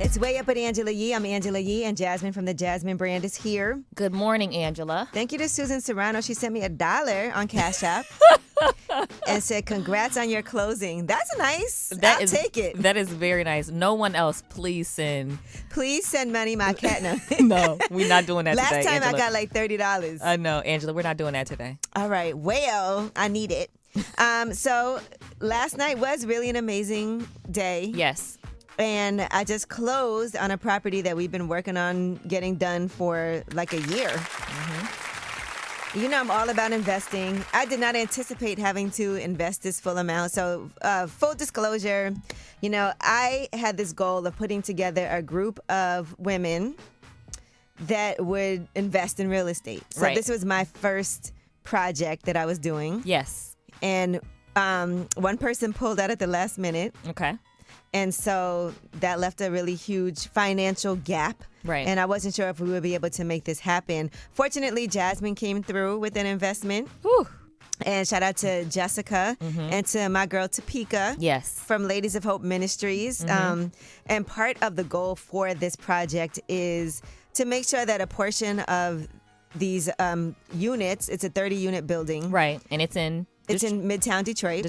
It's Way Up with Angela Yee. I'm Angela Yee, and Jasmine from the Jasmine brand is here. Good morning, Angela. Thank you to Susan Serrano. She sent me $1 on Cash App and said, congrats on your closing. That's nice. I'll take it. That is very nice. No one else, please send. Please send money, my cat. No, we're not doing that Last today, time Angela. I got like $30. I know, Angela, we're not doing that today. All right. Well, I need it. So last night was really an amazing day. Yes. And I just closed on a property that we've been working on getting done for like a year. Mm-hmm. You know, I'm all about investing. I did not anticipate having to invest this full amount. So full disclosure, you know, I had this goal of putting together a group of women that would invest in real estate. So This was my first project that I was doing. Yes. And one person pulled out at the last minute. Okay. And so that left a really huge financial gap. Right. And I wasn't sure if we would be able to make this happen. Fortunately, Jasmine came through with an investment. Whew. And shout out to Jessica and to my girl Topeka. Yes. From Ladies of Hope Ministries. And part of the goal for this project is to make sure that a portion of these units, it's a 30-unit building. Right. And it's in Midtown Detroit.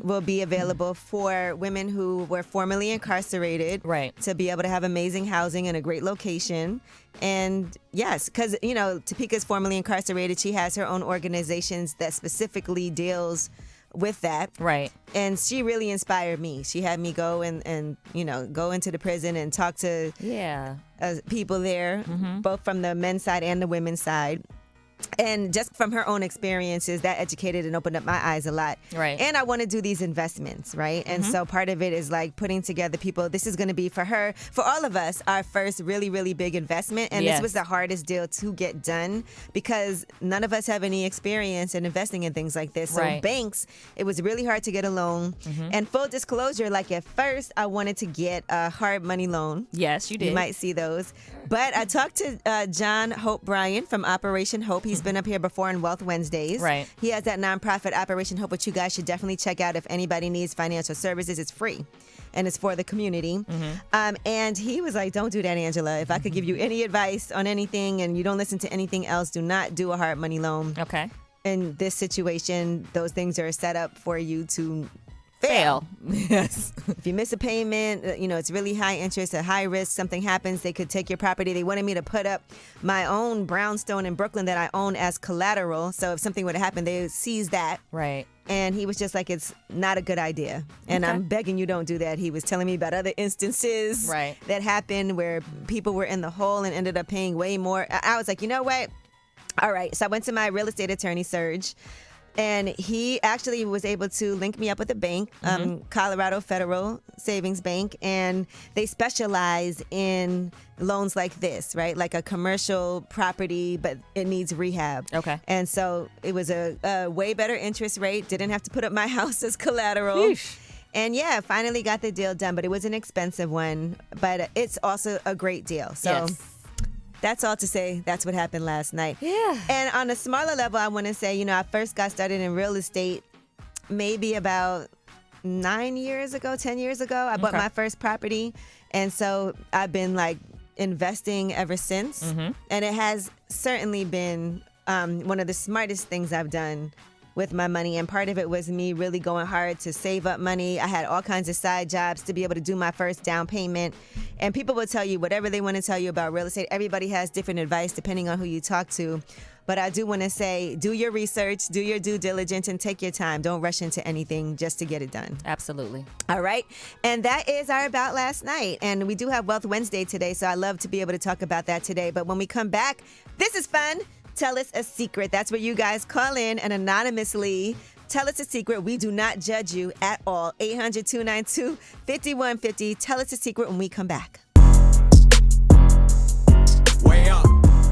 Will be available for women who were formerly incarcerated. Right. To be able to have amazing housing in a great location. And yes, because, you know, Topeka's formerly incarcerated. She has her own organizations that specifically deals with that. Right. And she really inspired me. She had me go and you know, go into the prison and talk to people there, both from the men's side and the women's side. And just from her own experiences, that educated and opened up my eyes a lot. Right. And I want to do these investments, right? And so part of it is like putting together people. This is going to be for her, for all of us, our first really, really big investment. And this was the hardest deal to get done because none of us have any experience in investing in things like this. So banks, it was really hard to get a loan. And full disclosure, like at first, I wanted to get a hard money loan. Yes, you did. You might see those. But I talked to John Hope Bryan from Operation Hope. He's been up here before on Wealth Wednesdays. Right. He has that nonprofit Operation Hope, which you guys should definitely check out if anybody needs financial services. It's free. And it's for the community. And he was like, don't do that, Angela. If I could give you any advice on anything and you don't listen to anything else, do not do a hard money loan. Okay. In this situation, those things are set up for you to fail. Yes. If you miss a payment, you know, it's really high interest, a high risk, something happens, they could take your property. They wanted me to put up my own brownstone in Brooklyn that I own as collateral. So if something would happen, they would seize that. Right. And he was just like, it's not a good idea. And I'm begging you don't do that. He was telling me about other instances that happened where people were in the hole and ended up paying way more. I was like, you know what? All right. So I went to my real estate attorney, Serge. And he actually was able to link me up with a bank, Colorado Federal Savings Bank, and they specialize in loans like this, right? Like a commercial property, but it needs rehab. Okay. And so it was a way better interest rate. Didn't have to put up my house as collateral. Yeesh. And yeah, finally got the deal done, but it was an expensive one. But it's also a great deal. So. Yes. That's all to say. That's what happened last night. Yeah. And on a smaller level, I want to say, you know, I first got started in real estate maybe about 10 years ago. I bought my first property. And so I've been like investing ever since. And it has certainly been one of the smartest things I've done with my money. And part of it was me really going hard to save up money. I had all kinds of side jobs to be able to do my first down payment. And people will tell you whatever they want to tell you about real estate. Everybody has different advice depending on who you talk to. But I do want to say, do your research, do your due diligence, and take your time. Don't rush into anything just to get it done. Absolutely. All right. And that is our About Last Night. And we do have Wealth Wednesday today, so I love to be able to talk about that today. But when we come back, this is fun. Tell us a secret. That's where you guys call in and anonymously tell us a secret. We do not judge you at all. 800-292-5150. Tell us a secret when we come back.